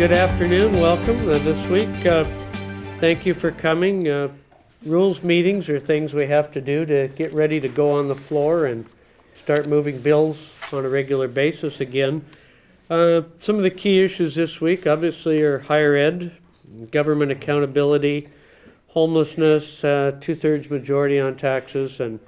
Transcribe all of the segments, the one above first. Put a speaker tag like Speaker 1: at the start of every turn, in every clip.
Speaker 1: Good afternoon. Welcome this week. Thank you for coming. Rules meetings are things we have to do to get ready to go on the floor and start moving bills on a regular basis again. Some of the key issues this week obviously are higher ed, government accountability, homelessness, two-thirds majority on taxes, and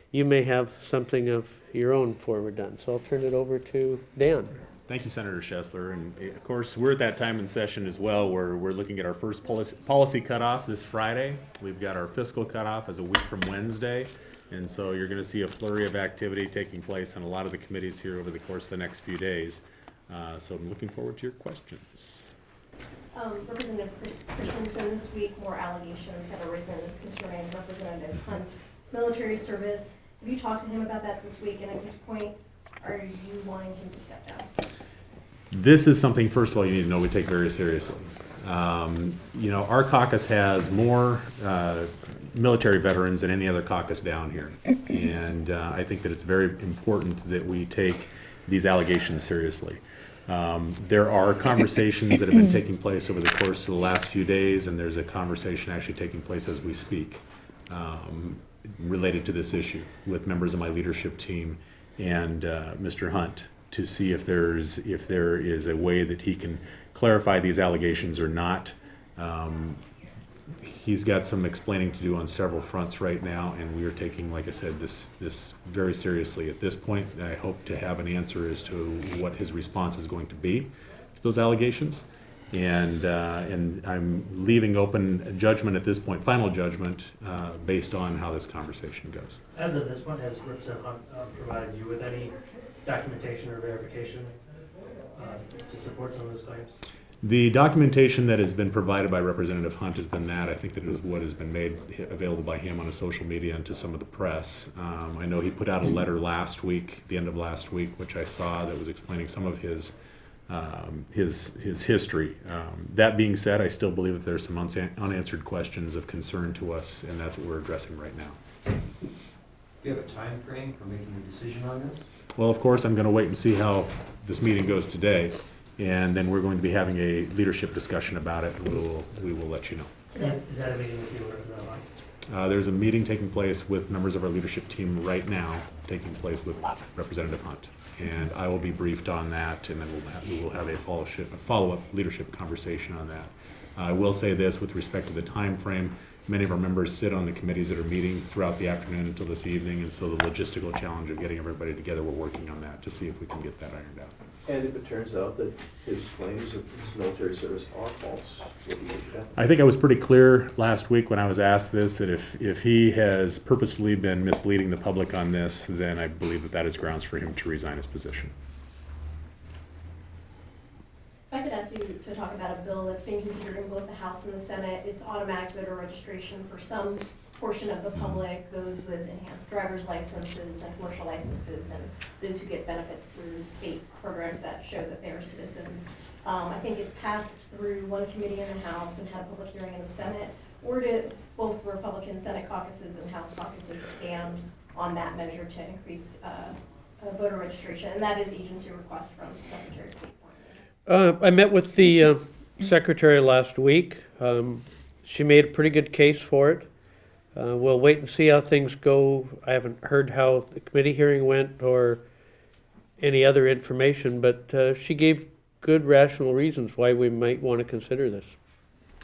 Speaker 1: you may have something of your own before we're done. So I'll turn it over to Dan.
Speaker 2: Thank you, Senator Schessler. And of course, we're at that time in session as well where we're looking at our first policy cutoff this Friday. We've got our fiscal cutoff as a week from Wednesday. And so you're going to see a flurry of activity taking place on a lot of the committees here over the course of the next few days. So I'm looking forward to your questions.
Speaker 3: Representative Christensen, this week more allegations have arisen concerning Representative Hunt's military service. Have you talked to him about that this week? And at this point, are you wanting him to step down?
Speaker 2: This is something, first of all, you need to know we take very seriously. Our caucus has more military veterans than any other caucus down here. And I think that it's very important that we take these allegations seriously. There are conversations that have been taking place over the course of the last few days, and there's a conversation actually taking place as we speak related to this issue with members of my leadership team and Mr. Hunt to see if there is a way that he can clarify these allegations or not. He's got some explaining to do on several fronts right now, and we are taking, like I said, this very seriously. At this point, I hope to have an answer as to what his response is going to be to those allegations. And I'm leaving open judgment at this point, final judgment, based on how this conversation goes.
Speaker 4: As of this point, has Representative Hunt provided you with any documentation or verification to support some of those claims?
Speaker 2: The documentation that has been provided by Representative Hunt has been that. I think that it is what has been made available by him on his social media and to some of the press. I know he put out a letter last week, the end of last week, which I saw, that was explaining some of his history. That being said, I still believe that there's some unanswered questions of concern to us, and that's what we're addressing right now.
Speaker 5: Do you have a time frame for making a decision on this?
Speaker 2: Well, of course, I'm going to wait and see how this meeting goes today, and then we're going to be having a leadership discussion about it, and we will let you know.
Speaker 4: Is that a meeting with you or Representative Hunt?
Speaker 2: There's a meeting taking place with members of our leadership team right now, taking place with Representative Hunt. And I will be briefed on that, and then we will have a follow-up leadership conversation on that. I will say this with respect to the time frame. Many of our members sit on the committees that are meeting throughout the afternoon until this evening, and so the logistical challenge of getting everybody together, we're working on that to see if we can get that ironed out.
Speaker 6: And if it turns out that his claims of his military service are false, what do you think?
Speaker 2: I think I was pretty clear last week when I was asked this, that if he has purposefully been misleading the public on this, then I believe that is grounds for him to resign his position.
Speaker 3: If I could ask you to talk about a bill that's being considered in both the House and the Senate. It's automatic voter registration for some portion of the public, those with enhanced driver's licenses and commercial licenses, and those who get benefits through state programs that show that they are citizens. I think it passed through one committee in the House and had a public hearing in the Senate. Where did both Republican Senate caucuses and House caucuses stand on that measure to increase voter registration? And that is agency request from Secretary of State.
Speaker 1: I met with the secretary last week. She made a pretty good case for it. We'll wait and see how things go. I haven't heard how the committee hearing went or any other information, but she gave good rational reasons why we might want to consider this.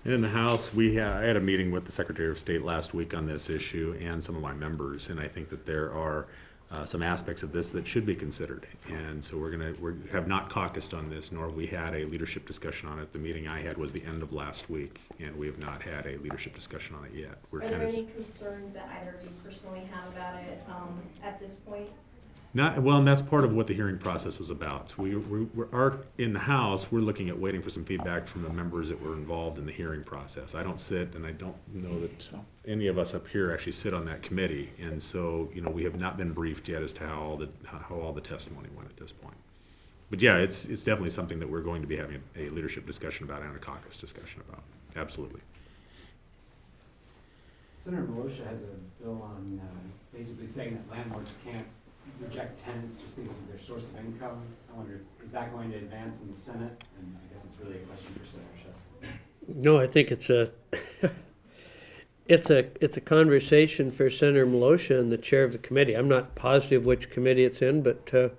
Speaker 2: In the House, I had a meeting with the Secretary of State last week on this issue and some of my members, and I think that there are some aspects of this that should be considered. And so we have not caucused on this, nor have we had a leadership discussion on it. The meeting I had was the end of last week, and we have not had a leadership discussion on it yet.
Speaker 3: Are there any concerns that either of you personally have about it at this point?
Speaker 2: Well, and that's part of what the hearing process was about. We are in the House, we're looking at waiting for some feedback from the members that were involved in the hearing process. I don't sit, and I don't know that any of us up here actually sit on that committee, and so we have not been briefed yet as to how all the testimony went at this point. But yeah, it's definitely something that we're going to be having a leadership discussion about and a caucus discussion about. Absolutely.
Speaker 5: Senator Milosha has a bill on basically saying that landlords can't
Speaker 7: reject tenants just because of their source of income. I wonder, is that going to advance in the Senate? And I guess it's really a question for Senator Chesson.
Speaker 1: No, I think it's a, it's a conversation for Senator Malosha and the chair of the committee. I'm not positive which committee it's in, but, you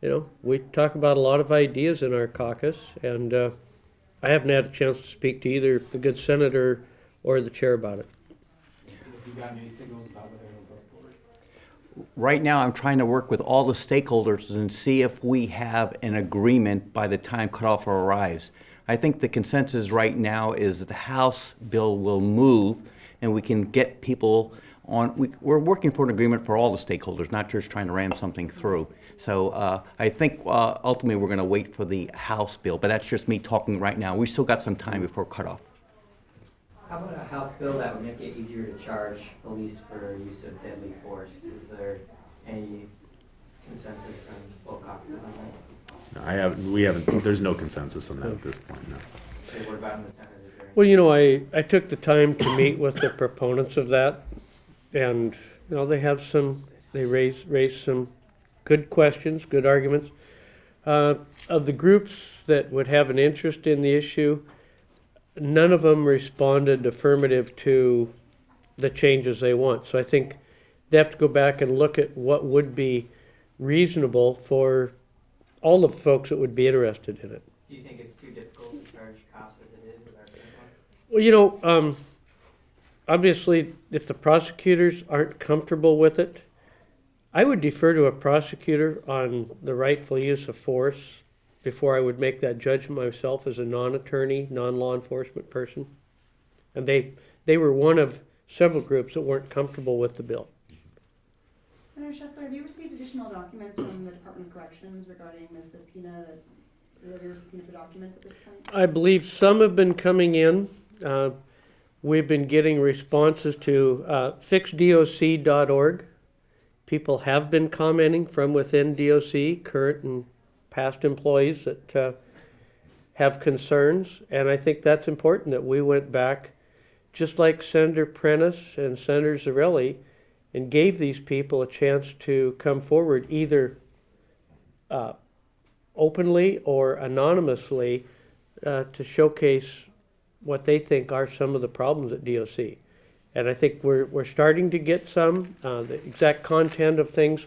Speaker 1: know, we talk about a lot of ideas in our caucus, and I haven't had a chance to speak to either the good senator or the chair about it.
Speaker 7: Have you gotten any signals about whether it'll go forward?
Speaker 8: Right now, I'm trying to work with all the stakeholders and see if we have an agreement by the time cutoff arrives. I think the consensus right now is that the House bill will move and we can get people on. We're working for an agreement for all the stakeholders, not just trying to ram something through. So I think ultimately we're going to wait for the House bill, but that's just me talking right now. We still got some time before cutoff.
Speaker 9: How about a House bill that would make it easier to charge police for use of deadly force? Is there any consensus on both caucuses on that?
Speaker 2: We haven't, there's no consensus on that at this point, no.
Speaker 9: Okay, what about in the Senate? Is there any?
Speaker 1: Well, you know, I took the time to meet with the proponents of that, and, you know, they raise some good questions, good arguments. Of the groups that would have an interest in the issue, none of them responded affirmative to the changes they want. So I think they have to go back and look at what would be reasonable for all the folks that would be interested in it.
Speaker 9: Do you think it's too difficult to charge cops as it is with our current law?
Speaker 1: Well, you know, obviously, if the prosecutors aren't comfortable with it, I would defer to a prosecutor on the rightful use of force before I would make that judgment myself as a non-attorney, non-law enforcement person. And they were one of several groups that weren't comfortable with the bill.
Speaker 10: Senator Chesler, have you received additional documents from the Department of Corrections regarding the subpoena, the subpoena for documents at this point?
Speaker 1: I believe some have been coming in. We've been getting responses to fixdoc.org. People have been commenting from within DOC, current and past employees that have concerns, and I think that's important that we went back, just like Senator Prentice and Senator Zarelli, and gave these people a chance to come forward either openly or anonymously to showcase what they think are some of the problems at DOC. And I think we're starting to get some. The exact content of things,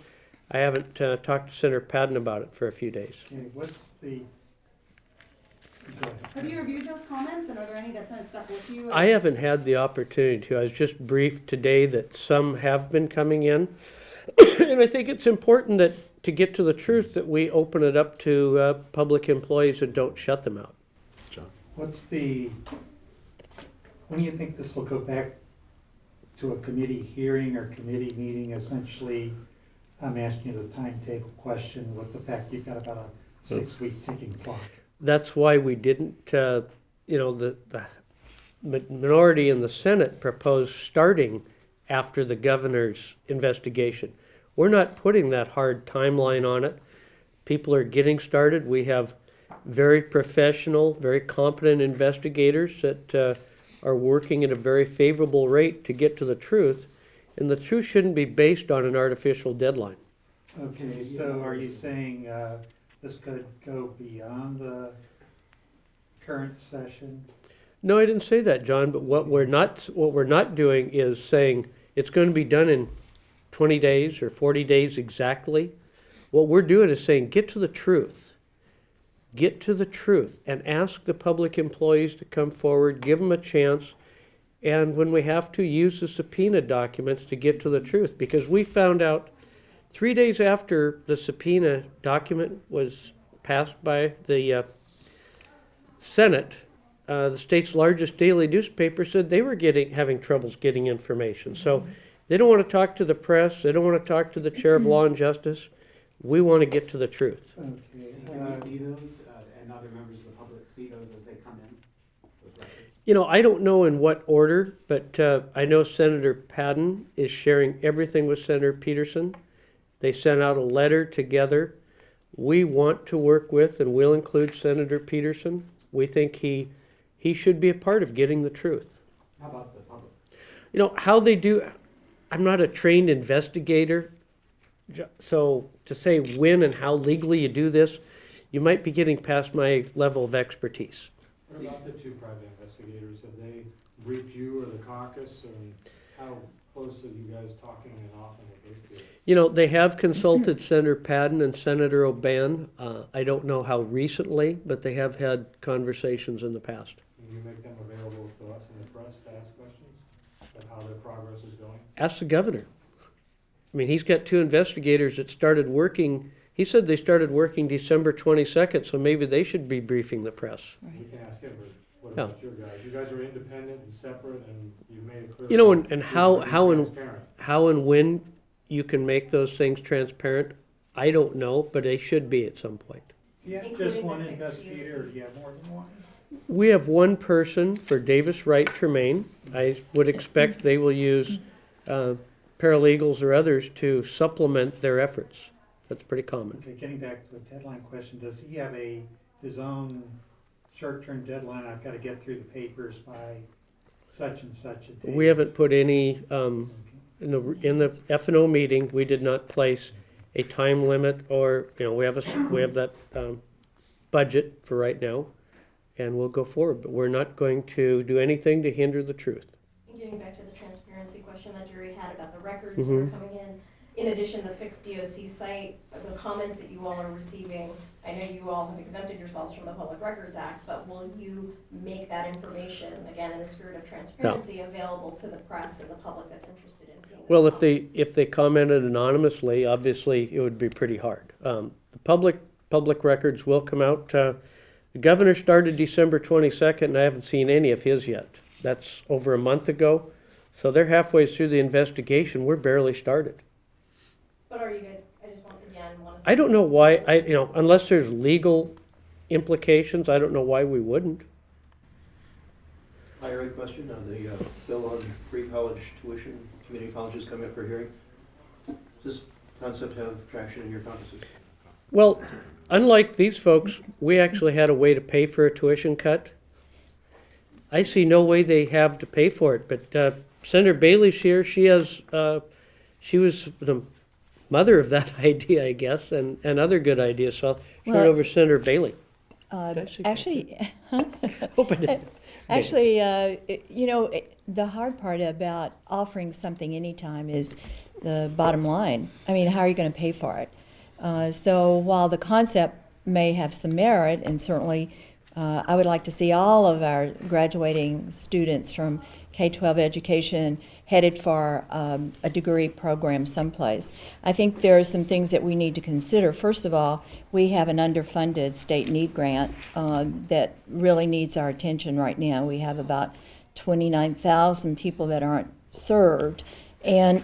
Speaker 1: I haven't talked to Senator Padden about it for a few days.
Speaker 11: Okay, what's the, go ahead.
Speaker 10: Have you reviewed those comments, and are there any that's kind of stuck with you?
Speaker 1: I haven't had the opportunity to. I was just briefed today that some have been coming in. And I think it's important that to get to the truth that we open it up to public employees and don't shut them out.
Speaker 2: John?
Speaker 11: When do you think this will go back to a committee hearing or committee meeting? Essentially, I'm asking you the timetable question with the fact you've got about a 6-week ticking clock.
Speaker 1: That's why we didn't, the minority in the Senate proposed starting after the governor's investigation. We're not putting that hard timeline on it. People are getting started. We have very professional, very competent investigators that are working at a very favorable rate to get to the truth, and the truth shouldn't be based on an artificial deadline.
Speaker 11: Okay, so are you saying this could go beyond the current session?
Speaker 1: No, I didn't say that, John, but what we're not doing is saying it's going to be done in 20 days or 40 days exactly. What we're doing is saying get to the truth. Get to the truth and ask the public employees to come forward, give them a chance, and when we have to, use the subpoena documents to get to the truth. Because we found out 3 days after the subpoena document was passed by the Senate, the state's largest daily newspaper said they were having troubles getting information. So they don't want to talk to the press, they don't want to talk to the chair of law and justice. We want to get to the truth.
Speaker 11: Okay.
Speaker 7: Can we see those, and other members of the public see those as they come in? Those records?
Speaker 1: You know, I don't know in what order, but I know Senator Padden is sharing everything with Senator Peterson. They sent out a letter together. We want to work with, and we'll include Senator Peterson. We think he should be a part of getting the truth.
Speaker 7: How about the public?
Speaker 1: You know, how they do, I'm not a trained investigator. So to say when and how legally you do this, you might be getting past my level of expertise.
Speaker 12: What about the two private investigators? Have they briefed you or the caucus, and how close are you guys talking and often with those two?
Speaker 1: You know, they have consulted Senator Padden and Senator O'Ban. I don't know how recently, but they have had conversations in the past.
Speaker 12: Can you make them available to us in the press to ask questions of how their progress is going?
Speaker 1: Ask the governor. I mean, he's got two investigators that started working. He said they started working December 22nd, so maybe they should be briefing the press.
Speaker 12: We can ask him, but what
Speaker 1: Yeah.
Speaker 12: about your guys? You guys are independent and separate, and you've made it clear.
Speaker 1: You know,
Speaker 12: that
Speaker 1: and
Speaker 12: you're
Speaker 1: how
Speaker 12: being
Speaker 1: and
Speaker 12: transparent.
Speaker 1: how and when you can make those things transparent, I don't know, but they should be at some point.
Speaker 11: Yeah, just
Speaker 3: Including
Speaker 11: one
Speaker 3: the fixed
Speaker 11: investigator, or
Speaker 3: use.
Speaker 11: do you have more than one?
Speaker 1: We have one person for Davis Wright Tremaine. I would expect they will use paralegals or others to supplement their efforts. That's pretty common.
Speaker 11: Okay, getting back to the deadline question, does he have his own short-term deadline? I've got to get through the papers by such and such a date.
Speaker 1: We haven't put any,
Speaker 11: Okay.
Speaker 1: in the F&O meeting, we did not place a time limit or, you know, we have that budget for right now, and we'll go forward, but we're not going to do anything to hinder the truth.
Speaker 3: And getting back to the transparency question that Jerry had about the records that are coming in addition, the fixed DOC site, the comments that you all are receiving, I know you all have exempted yourselves from the Public Records Act, but will you make that information, again, in the spirit of transparency, available to the press and the public that's interested in seeing?
Speaker 1: Well,
Speaker 3: those comments?
Speaker 1: if they commented anonymously, obviously, it would be pretty hard. The public records will come out. The governor started December 22nd, and I haven't seen any of his yet. That's over a month ago. So they're halfway through the investigation. We're barely started.
Speaker 3: But are you guys, I just want to.
Speaker 1: I don't know why, unless there's legal implications, I don't know why we wouldn't.
Speaker 6: IRA question on the bill on free college tuition, community colleges coming up for hearing. Does this concept have traction in your caucuses?
Speaker 1: Well, unlike these folks, we actually had a way to pay for a tuition cut. I see no way they have to pay for it, but Senator Bailey's here. She was the mother of that idea, I guess, and other good ideas. So I'll turn it over to Senator Bailey.
Speaker 13: Actually,
Speaker 1: Hope I didn't.
Speaker 13: actually, the hard part about offering something anytime is the bottom line. I mean, how are you going to pay for it? So while the concept may have some merit, and certainly I would like to see all of our graduating students from K-12 education headed for a degree program someplace. I think there are some things that we need to consider. First of all, we have an underfunded state need grant that really needs our attention right now. We have about 29,000 people that aren't served. And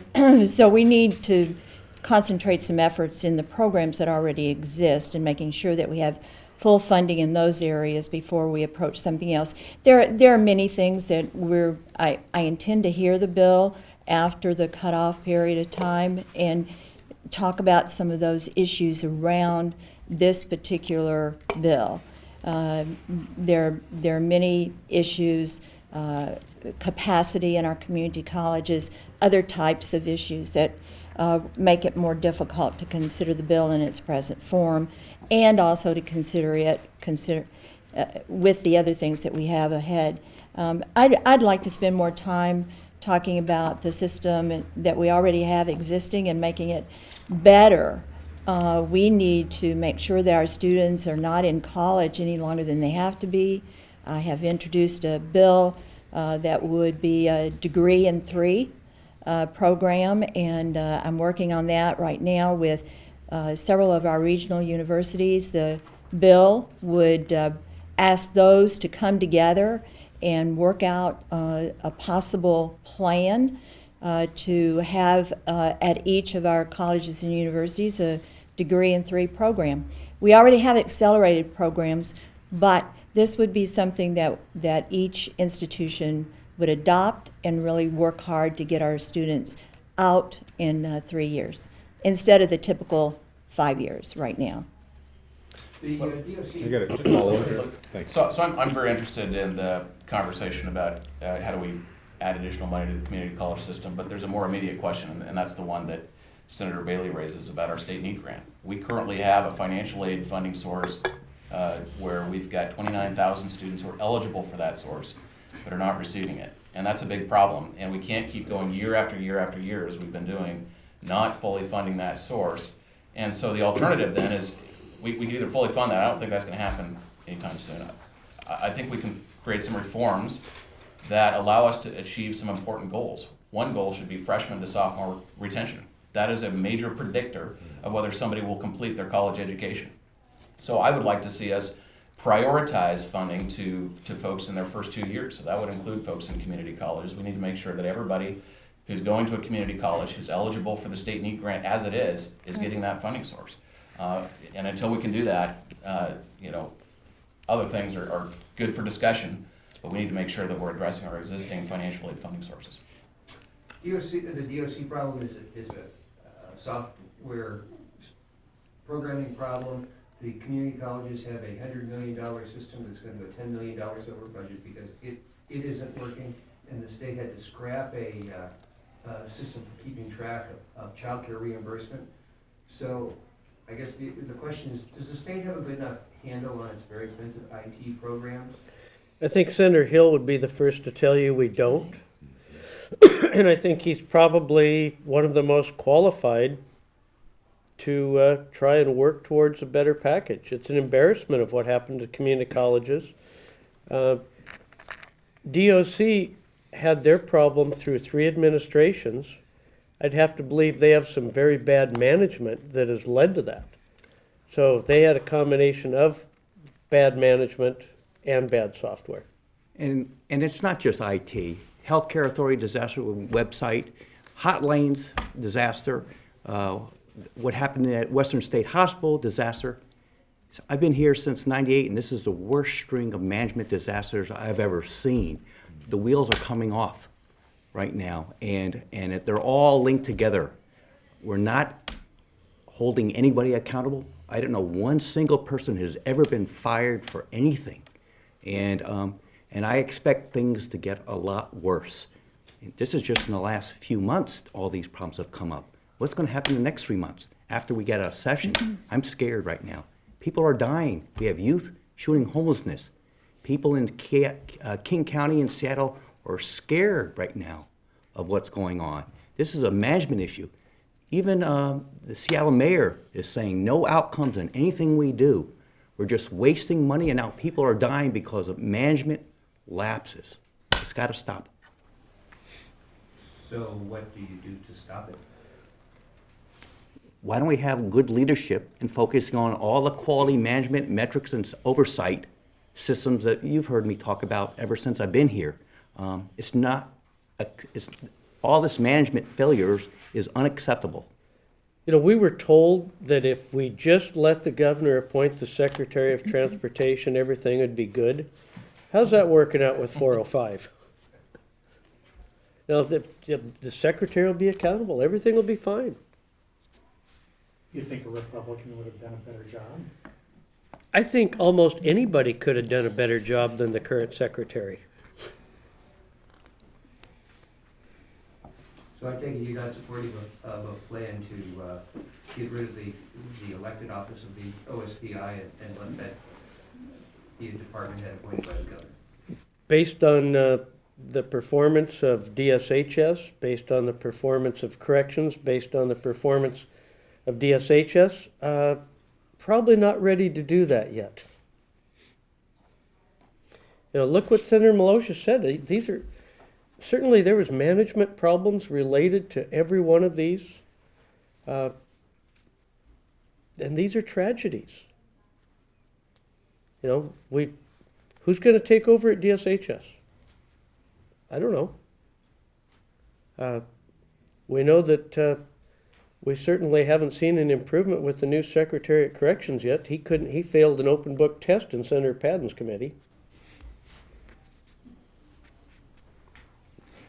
Speaker 13: so we need to concentrate some efforts in the programs that already exist and making sure that we have full funding in those areas before we approach something else. There are many things that I intend to hear the bill after the cutoff period of time and talk about some of those issues around this particular bill. There are many issues, capacity in our community colleges, other types of issues that make it more difficult to consider the bill in its present form, and also to consider with the other things that we have ahead. I'd like to spend more time talking about the system that we already have existing and making it better. We need to make sure that our students are not in college any longer than they have to be. I have introduced a bill that would be a degree in 3 program, and I'm working on that right now with several of our regional universities. The bill would ask those to come together and work out a possible plan to have at each of our colleges and universities a degree in 3 program. We already have accelerated programs, but this would be something that each institution would adopt and really work hard to get our students out in 3 years, instead of the typical 5 years right now.
Speaker 5: The
Speaker 2: I
Speaker 5: DOC.
Speaker 2: got it. Follow here. Thanks.
Speaker 14: So I'm very interested in the conversation about how do we add additional money to the community college system, but there's a more immediate question, and that's the one that Senator Bailey raises about our state need grant. We currently have a financial aid funding source where we've got 29,000 students who are eligible for that source, but are not receiving it. And that's a big problem. And we can't keep going year after year after year, as we've been doing, not fully funding that source. And so the alternative then is we can either fully fund that. I don't think that's going to happen anytime soon. I think we can create some reforms that allow us to achieve some important goals. One goal should be freshman to sophomore retention. That is a major predictor of whether somebody will complete their college education. So I would like to see us prioritize funding to folks in their first 2 years. So that would include folks in community colleges. We need to make sure that everybody who's going to a community college, who's eligible for the state need grant as it is getting that funding source. And until we can do that, other things are good for discussion, but we need to make sure that we're addressing our existing financial aid funding sources.
Speaker 5: The DOC problem is a software programming problem. The community colleges have a $100 million system that's going to go $10 million over budget because it isn't working, and the state had to scrap a system for keeping track of child care reimbursement. So I guess the question is, does the state have a good enough handle on its very expensive IT programs?
Speaker 1: I think Senator Hill would be the first to tell you we don't. And I think he's probably one of the most qualified to try and work towards a better package. It's an embarrassment of what happened to community colleges. DOC had their problem through 3 administrations. I'd have to believe they have some very bad management that has led to that. So they had a combination of bad management and bad software.
Speaker 8: And it's not just IT. Healthcare Authority disaster website, hot lanes disaster, what happened at Western State Hospital disaster. I've been here since '98, and this is the worst string of management disasters I've ever seen. The wheels are coming off right now, and they're all linked together. We're not holding anybody accountable. I don't know one single person who's ever been fired for anything, and I expect things to get a lot worse. And this is just in the last few months all these problems have come up. What's going to happen in the next 3 months after we get out of session? I'm scared right now. People are dying. We have youth shooting homelessness. People in King County and Seattle are scared right now of what's going on. This is a management issue. Even the Seattle mayor is saying no outcomes in anything we do. We're just wasting money, and now people are dying because of management lapses. It's got to stop.
Speaker 5: So what do you do to stop it?
Speaker 8: Why don't we have good leadership and focusing on all the quality management metrics and oversight systems that you've heard me talk about ever since I've been here? All this management failures is unacceptable.
Speaker 1: We were told that if we just let the governor appoint the Secretary of Transportation, everything would be good. How's that working out with 405? The Secretary will be accountable. Everything will be fine.
Speaker 11: You think a Republican would have done a better job?
Speaker 1: I think almost anybody could have done a better job than the current Secretary.
Speaker 5: So I take it you're not supportive of a plan to get rid of the elected office of the OSPI and let that be a department head appointed by the governor?
Speaker 1: Based on the performance of DSHS, based on the performance of corrections, based on the performance of DSHS, probably not ready to do that yet. Look what Senator Malosha said. These are certainly, there was management problems related to every one of these, and these are tragedies. Who's going to take over at DSHS? I don't know. We know that we certainly haven't seen an improvement with the new Secretary of Corrections yet. He failed an open book test in Senator Padden's committee.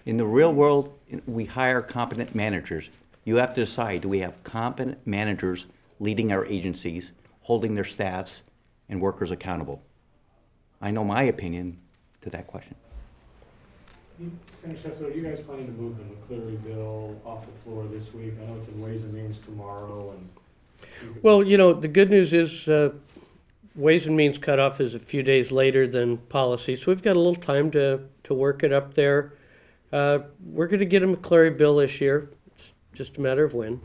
Speaker 8: In the real world, we hire competent managers. You have to decide, do we have competent managers leading our agencies, holding their staffs and workers accountable? I know my opinion to that question.
Speaker 12: Senator Sheffield, are you guys planning to move the McCleary bill off the floor this week? I know it's in Ways and Means tomorrow, and.
Speaker 1: Well, the good news is Ways and Means cutoff is a few days later than policy, so we've got a little time to work it up there. We're going to get a McCleary bill this year. It's just a matter of when.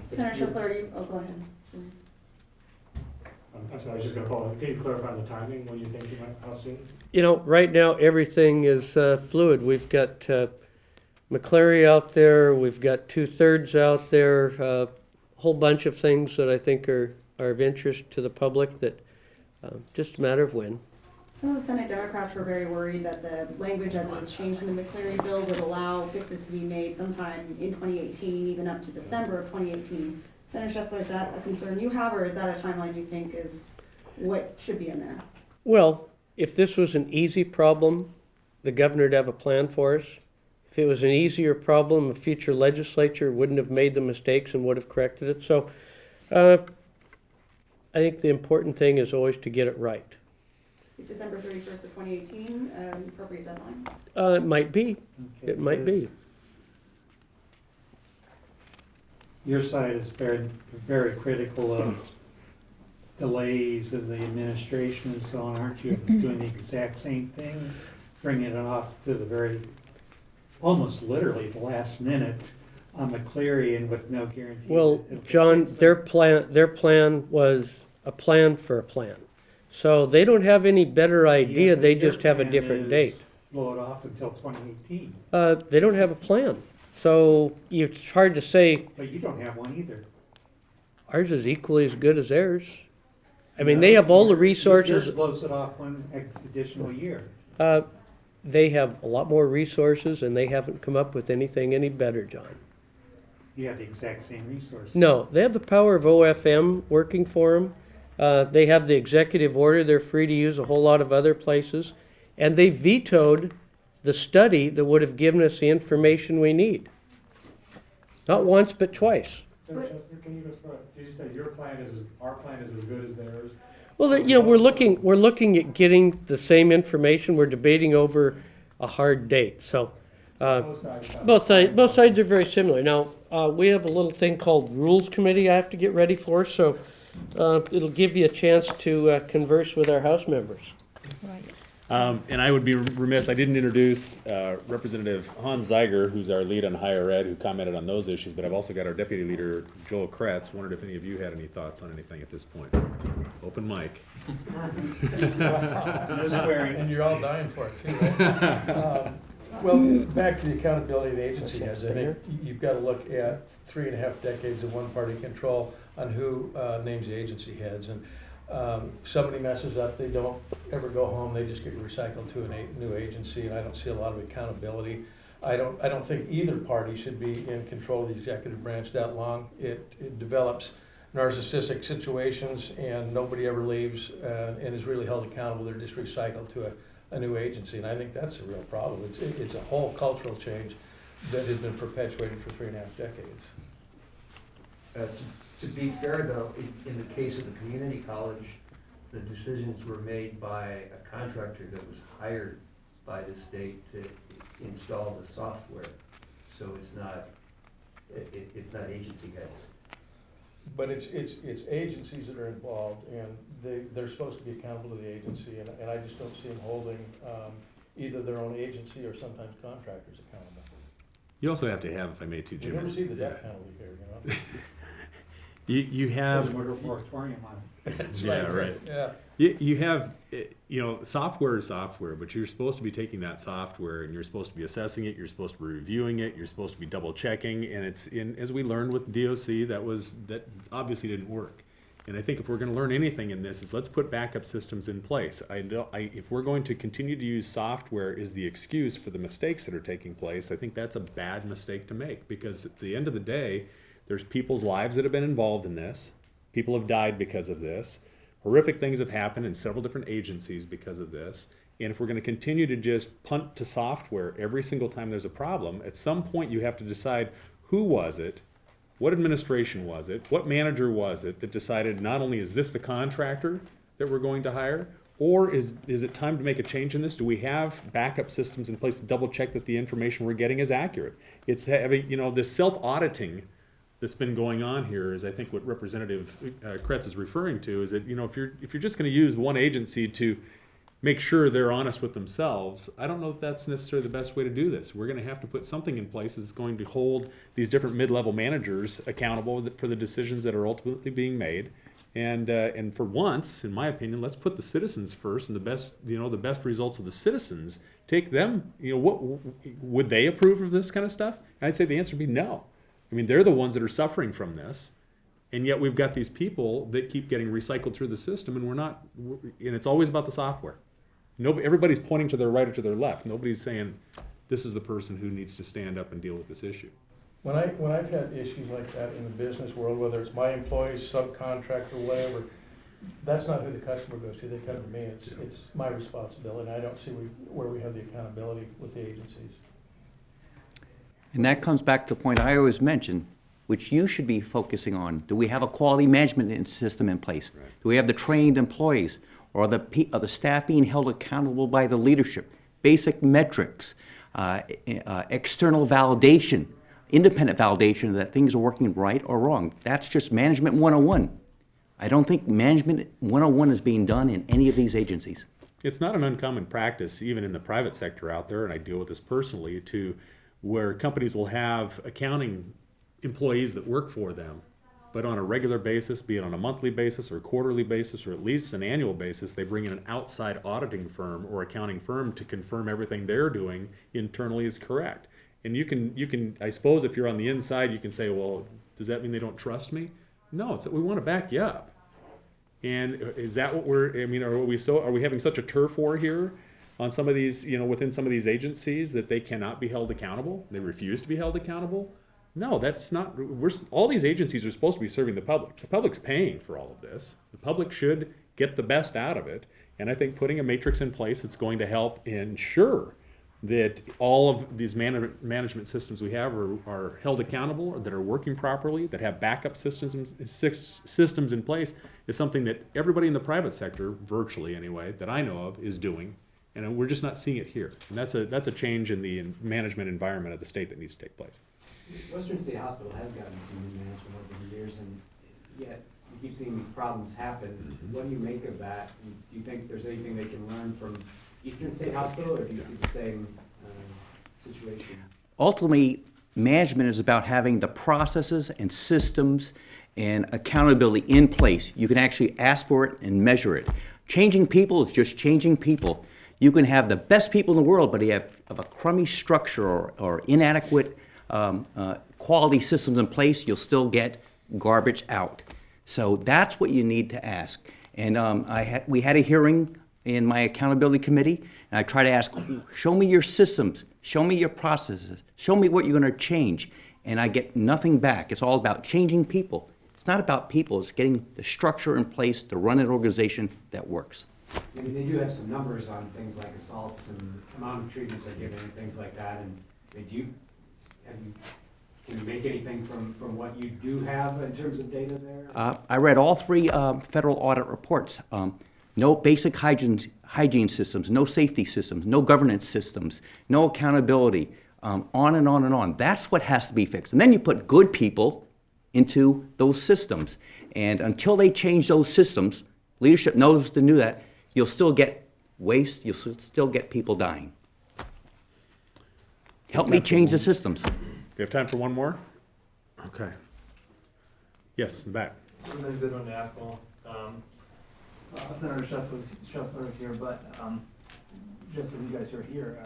Speaker 10: Senator Schussler, are you, oh, go ahead.
Speaker 12: I'm sorry, I was just gonna follow. Can you clarify the timing, when you think you might, how soon?
Speaker 1: Right now, everything is fluid. We've got McCleary out there, we've got 2/3 out there, a whole bunch of things that I think are of interest to the public that just a matter of when.
Speaker 10: Some of the Senate Democrats were very worried that the language as it was changed in the McCleary bill would allow fixes to be made sometime in 2018, even up to December of 2018. Senator Schussler, is that a concern you have, or is that a timeline you think is what should be in there?
Speaker 1: Well, if this was an easy problem, the governor'd have a plan for us. If it was an easier problem, a future legislature wouldn't have made the mistakes and would have corrected it. So I think the important thing is always to get it right.
Speaker 10: Is December 31st of 2018 an appropriate deadline?
Speaker 1: It might be.
Speaker 11: Okay,
Speaker 1: It might be.
Speaker 11: Your side is very, very critical of delays in the administration and so on. Aren't you doing the exact same thing? Bringing it off to the very, almost literally the last minute on McCleary and with no guarantee.
Speaker 1: Well,
Speaker 11: that it'll
Speaker 1: John,
Speaker 11: fix it?
Speaker 1: their plan was a plan for a plan. So they don't have any better idea,
Speaker 11: Yeah,
Speaker 1: they
Speaker 11: but your
Speaker 1: just have a
Speaker 11: plan
Speaker 1: different
Speaker 11: is
Speaker 1: date.
Speaker 11: Blow it off until 2018,
Speaker 1: They don't have a plan. So it's hard to say
Speaker 11: but you don't have one either.
Speaker 1: ours is equally as good as theirs. I mean, they have all the resources.
Speaker 11: Yours blows it off one additional year.
Speaker 1: They have a lot more resources and they haven't come up with anything any better, John.
Speaker 11: You have the exact same resources.
Speaker 1: No, they have the power of OFM working for them. They have the executive order. They're free to use a whole lot of other places. And they vetoed the study that would have given us the information we need. Not once, but twice.
Speaker 12: Senator Chester, can you just, did you say your plan is, our plan is as good as theirs?
Speaker 1: Well, we're looking at getting the same information. We're debating over a hard date. So
Speaker 12: Both sides.
Speaker 1: both sides are very similar. Now, we have a little thing called Rules Committee I have to get ready for, so it'll give you a chance to converse with our House members.
Speaker 13: Right.
Speaker 2: And I would be remiss, I didn't introduce Representative Hans Zeiger, who's our lead on higher ed, who commented on those issues, but I've also got our deputy leader, Joel Kretz. Wondered if any of you had any thoughts on anything at this point. Open mic.
Speaker 11: No swearing.
Speaker 15: And you're all dying for it too, right? Well, back to the accountability of the agency heads, I think you've got to look at 3.5 decades of one-party control on who names the agency heads. And somebody messes up, they don't ever go home, they just get recycled to a new agency, and I don't see a lot of accountability. I don't think either party should be in control of the executive branch that long. It develops narcissistic situations, and nobody ever leaves and is really held accountable. They're just recycled to a new agency, and I think that's a real problem. It's a whole cultural change that has been perpetuated for 3.5 decades.
Speaker 5: To be fair though, in the case of the community college, the decisions were made by a contractor that was hired by the state to install the software. So it's not agency heads.
Speaker 15: But it's agencies that are involved, and they're supposed to be accountable to the agency, and I just don't see them holding either their own agency or sometimes contractors accountable.
Speaker 2: You also have to have, if I may too,
Speaker 15: You
Speaker 2: Jim.
Speaker 15: never see the death penalty here, you know?
Speaker 2: You have.
Speaker 11: There's a murder moratorium on it.
Speaker 15: That's
Speaker 2: Yeah, right.
Speaker 15: Yeah.
Speaker 2: You have, software is software, but you're supposed to be taking that software and you're supposed to be assessing it, you're supposed to be reviewing it, you're supposed to be double checking, and as we learned with DOC, that obviously didn't work. And I think if we're gonna learn anything in this, is let's put backup systems in place. If we're going to continue to use software as the excuse for the mistakes that are taking place, I think that's a bad mistake to make, because at the end of the day, there's people's lives that have been involved in this. People have died because of this. Horrific things have happened in several different agencies because of this. And if we're going to continue to just punt to software every single time there's a problem, at some point you have to decide who was it, what administration was it, what manager was it that decided not only is this the contractor that we're going to hire, Or is it time to make a change in this? Do we have backup systems in place to double check that the information we're getting is accurate? It's having, this self-auditing that's been going on here is, I think, what Representative Kretz is referring to, is that, if you're just going to use one agency to make sure they're honest with themselves, I don't know if that's necessarily the best way to do this. We're going to have to put something in place that's going to hold these different mid-level managers accountable for the decisions that are ultimately being made. And for once, in my opinion, let's put the citizens first, and the best results of the citizens. Take them. What would they approve of this kind of stuff? And I'd say the answer would be no. I mean, they're the ones that are suffering from this, and yet we've got these people that keep getting recycled through the system, and we're not. And it's always about the software. Everybody's pointing to their right or to their left. Nobody's saying this is the person who needs to stand up and deal with this issue.
Speaker 15: When I've had issues like that in the business world, whether it's my employees, subcontractor, whatever, that's not who the customer goes to. They come to me. It's my responsibility. I don't see where we have the accountability with the agencies.
Speaker 8: And that comes back to the point I always mention, which you should be focusing on. Do we have a quality management system in place? Right. Do we have the trained employees? Or are the staff being held accountable by the leadership? Basic metrics, external validation, independent validation that things are working right or wrong. That's just Management 101. I don't think Management 101 is being done in any of these agencies.
Speaker 2: It's not an uncommon practice, even in the private sector out there, and I deal with this personally, where companies will have accounting employees that work for them, but on a regular basis, be it on a monthly basis or quarterly basis or at least an annual basis, they bring in an outside auditing firm or accounting firm to confirm everything they're doing internally is correct. And you can, I suppose, if you're on the inside, you can say, well, does that mean they don't trust me? No, it's that we want to back you up. And is that what are we having such a turf war here on some of these, within some of these agencies, that they cannot be held accountable? They refuse to be held accountable? No, that's not. All these agencies are supposed to be serving the public. The public's paying for all of this. The public should get the best out of it. And I think putting a matrix in place that's going to help ensure that all of these management systems we have are held accountable, that are working properly, that have backup systems in place, is something that everybody in the private sector, virtually anyway, that I know of, is doing. And we're just not seeing it here. And that's a change in the management environment of the state that needs to take place.
Speaker 7: Western State Hospital has gotten some new management over the years, and yet you keep seeing these problems happen. What do you make of that? Do you think there's anything they can learn from Eastern State Hospital, or do you see the same situation?
Speaker 8: Ultimately, management is about having the processes and systems and accountability in place. You can actually ask for it and measure it. Changing people is just changing people. You can have the best people in the world, but you have a crummy structure or inadequate quality systems in place, you'll still get garbage out. So that's what you need to ask. And we had a hearing in my accountability committee, and I try to ask, show me your systems, show me your processes, show me what you're going to change. And I get nothing back. It's all about changing people. It's not about people, it's getting the structure in place to run an organization that works.
Speaker 7: I mean, they do have some numbers on things like assaults and amount of treatments they're giving and things like that. And can you make anything from what you do have in terms of data there?
Speaker 8: I read all three federal audit reports. No basic hygiene systems, no safety systems, no governance systems, no accountability, on and on and on. That's what has to be fixed. And then you put good people into those systems. And until they change those systems, leadership knows to do that, you'll still get waste, you'll still get people dying. Help me change the systems.
Speaker 2: Do you have time for one more? Okay. Yes, in the back.
Speaker 16: This is a good one to ask all. Senator Schussler is here, but just if you guys are here,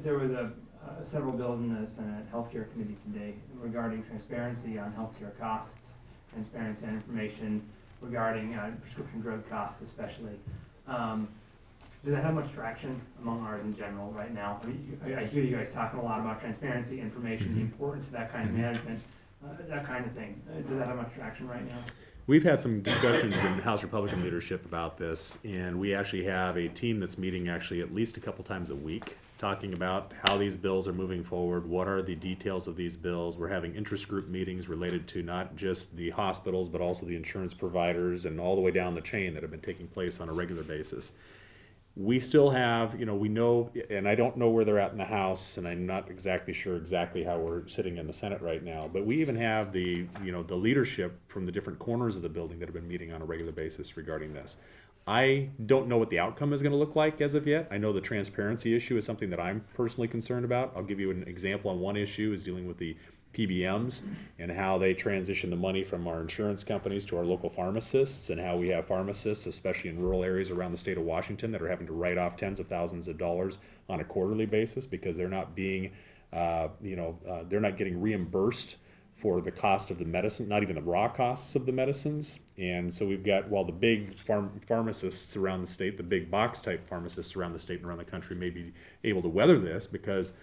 Speaker 16: there was several bills in the Senate Healthcare Committee today regarding transparency on healthcare costs, transparency on information regarding prescription drug costs especially. Does that have much traction among ours in general right now? I hear you guys talking a lot about transparency, information, the importance of that kind of management, that kind of thing. Does that have much traction right now?
Speaker 2: We've had some discussions in House Republican leadership about this, and we actually have a team that's meeting actually at least a couple times a week, talking about how these bills are moving forward, what are the details of these bills. We're having interest group meetings related to not just the hospitals, but also the insurance providers and all the way down the chain that have been taking place on a regular basis. We still have, we know, and I don't know where they're at in the House, and I'm not exactly sure exactly how we're sitting in the Senate right now, but we even have the leadership from the different corners of the building that have been meeting on a regular basis regarding this. I don't know what the outcome is going to look like as of yet. I know the transparency issue is something that I'm personally concerned about. I'll give you an example on one issue is dealing with the PBMs and how they transition the money from our insurance companies to our local pharmacists, and how we have pharmacists, especially in rural areas around the state of Washington, that are having to write off tens of thousands of dollars on a quarterly basis because they're not being, they're not getting reimbursed for the cost of the medicine, not even the raw costs of the medicines. And so we've got, while the big pharmacists around the state, the big box type pharmacists around the state and around the country may be able to weather this because,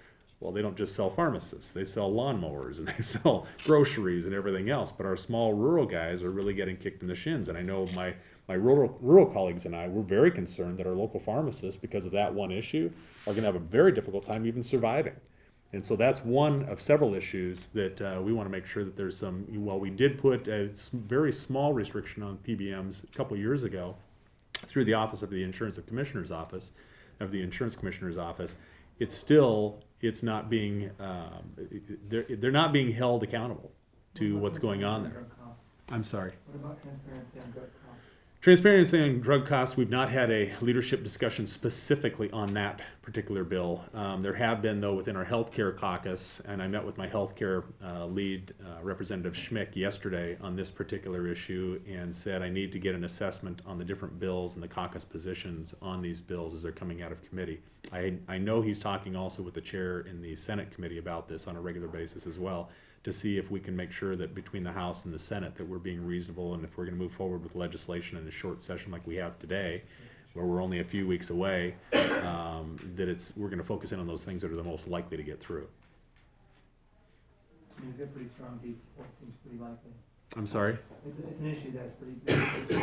Speaker 2: well, they don't just sell pharmacists, they sell lawnmowers and they sell groceries and everything else. But our small rural guys are really getting kicked in the shins. And I know my rural colleagues and I, we're very concerned that our local pharmacists, because of that one issue, are gonna have a very difficult time even surviving. And so that's one of several issues that we want to make sure that there's some, well, we did put a very small restriction on PBMs a couple years ago through the Office of the Insurance Commissioner's Office, it's not being, they're not being held accountable to what's going on there. I'm sorry.
Speaker 16: What about transparency on drug costs?
Speaker 2: Transparency on drug costs, we've not had a leadership discussion specifically on that particular bill. There have been, though, within our healthcare caucus, and I met with my healthcare lead, Representative Schmick, yesterday on this particular issue and said I need to get an assessment on the different bills and the caucus positions on these bills as they're coming out of committee. I know he's talking also with the chair in the Senate committee about this on a regular basis as well, to see if we can make sure that between the House and the Senate that we're being reasonable, and if we're going to move forward with legislation in a short session like we have today, where we're only a few weeks away, we're going to focus in on those things that are the most likely to get through.
Speaker 16: I mean, it's got pretty strong piece support, seems pretty likely.
Speaker 2: I'm sorry?
Speaker 16: It's an issue that's pretty.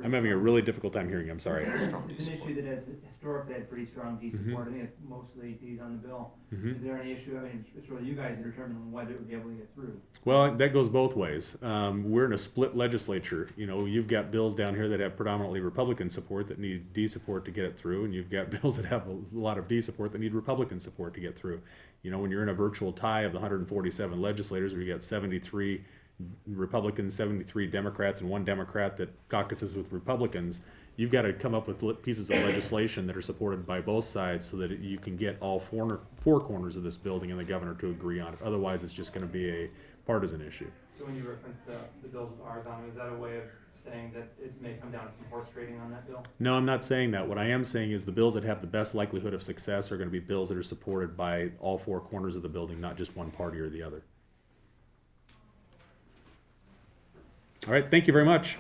Speaker 2: I'm having a really difficult time hearing you. I'm sorry.
Speaker 16: It's an issue that has historically had pretty strong piece support. I think it's mostly T's on the bill. Is there any issue? I mean, it's really you guys that determine whether it would be able to get through.
Speaker 2: Well, that goes both ways. We're in a split legislature. You've got bills down here that have predominantly Republican support that need D support to get it through, and you've got bills that have a lot of D support that need Republican support to get through. When you're in a virtual tie of the 147 legislators, where you got 73 Republicans, 73 Democrats, and one Democrat that caucuses with Republicans, you've got to come up with pieces of legislation that are supported by both sides so that you can get all four corners of this building and the governor to agree on it. Otherwise, it's just going to be a partisan issue.
Speaker 16: So when you reference the bills with R's on them, is that a way of saying that it may come down to some horse trading on that bill?
Speaker 2: No, I'm not saying that. What I am saying is the bills that have the best likelihood of success are going to be bills that are supported by all four corners of the building, not just one party or the other. All right, thank you very much.